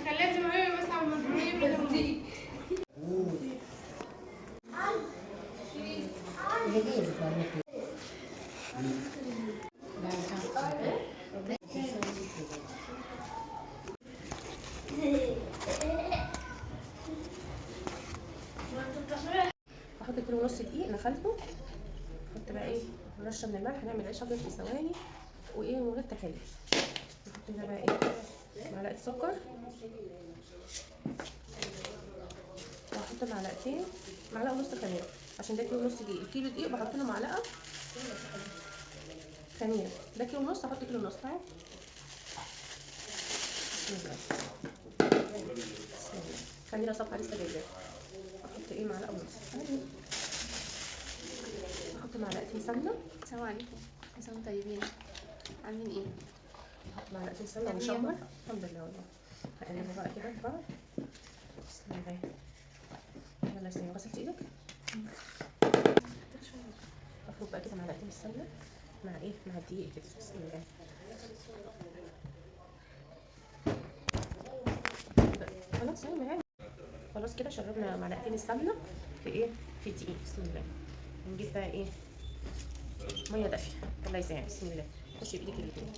كان لازم اعمل بس على المصريين احط كيلو ونص دقيق نخلته. نحط بقى ايه رشه من الملح، هنعمل عيش ابيض في ثواني وايه من غير تكاليف. نحط هنا بقى ايه معلقه سكر، واحط معلقتين، معلقه ونص خميره عشان ده كيلو ونص دقيق. الكيلو دقيق بحط له معلقه خميره، ده كيلو ونص احط كيلو ونص. طيب بسم الله بسم الله. خميره صفحه لسه جايباها. احط ايه معلقه ونص. احط معلقتين سمنه. السلام عليكم، كل سنه وانتم طيبين. عاملين ايه؟ احط معلقتين سمنه ونشمر. الحمد لله والله. هقلبه بقى كده في بعض. بسم الله. يلا يا سيدي، غسلت ايدك؟ افرك بقى كده معلقتين السمنه مع ايه مع الدقيق كده. بسم الله. خلاص اهو معايا. خلاص كده شربنا معلقتين السمنه في ايه في الدقيق. بسم الله. نجيب بقى ايه ميه دافيه. الله يسهل. بسم الله. خشي بايدك الاتنين.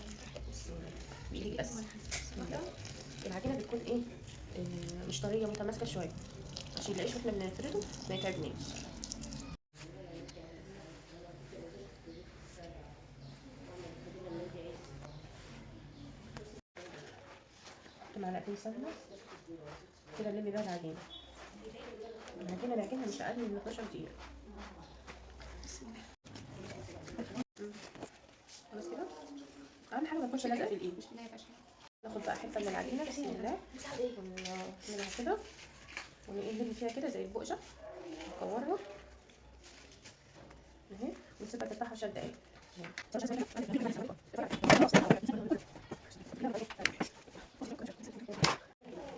بسم الله. بايدك بس. بسم الله. العجينه بتكون ايه مش طريه، متماسكه شويه عشان العيش واحنا بنفرده ما يتعبناش. معلقتين سمنه كده. نلم بقى العجينه. العجينه مش اقل من 12 دقيقه. خلاص كده. اهم حاجه ما تكونش لازقه في الايد. ناخد بقى حته من العجينه. بسم الله. ونعملها كده ونقلب فيها كده زي البقشه. نكورها اهي ونسيبها ترتاح 10 دقايق.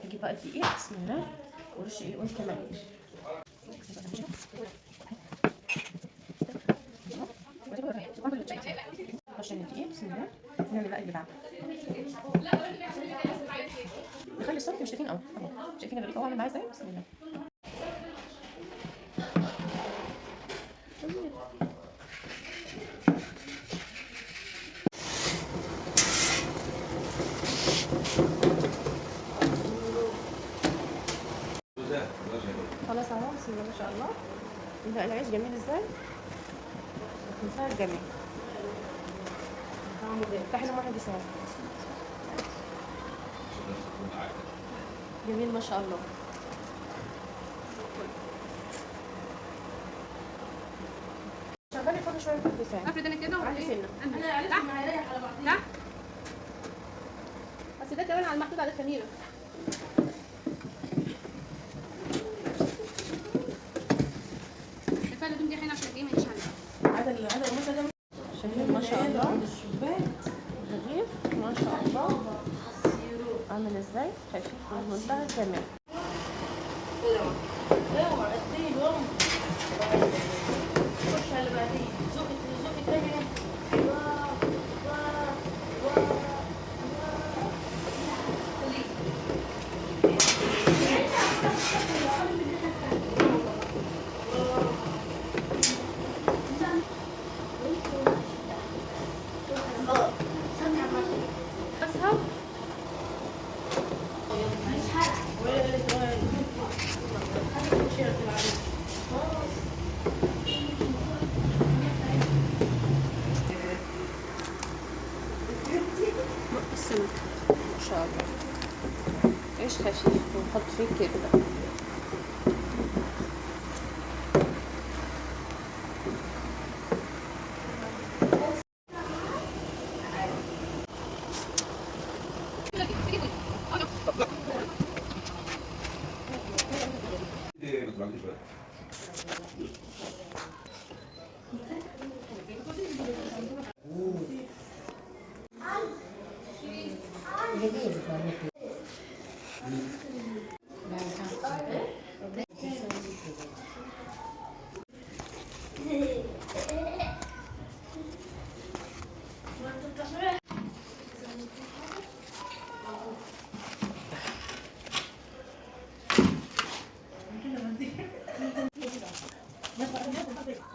نجيب بقى الدقيق. بسم الله. ورش ايه قلت كمان عشان الدقيق. بسم الله. نعمل بقى اللي بعده. نخلي الصوت مش شايفين قوي اهو. شايفين الريق اهو عامل معايا ازاي. بسم الله. خلاص اهو. بسم الله ما شاء الله. ده العيش جميل ازاي، منتهى الجمال. افتحي لهم واحد يساعد. جميل ما شاء الله. شغلي الفرن شويه واحد يساعد. افرد انا كده علي سنه. انا عرفت ما هيريح على بعض. بس ده كمان على المحطوط على الخميره. الفرد دول دي حين عشان ايه ما يجيش عليها. هذا القماشه ده شايفين ما شاء الله. رغيف ما شاء الله عامل ازاي، خفيف ومنتهى الجمال. السمك ما شاء الله. عيش خفيف ونحط فيه كده. كده.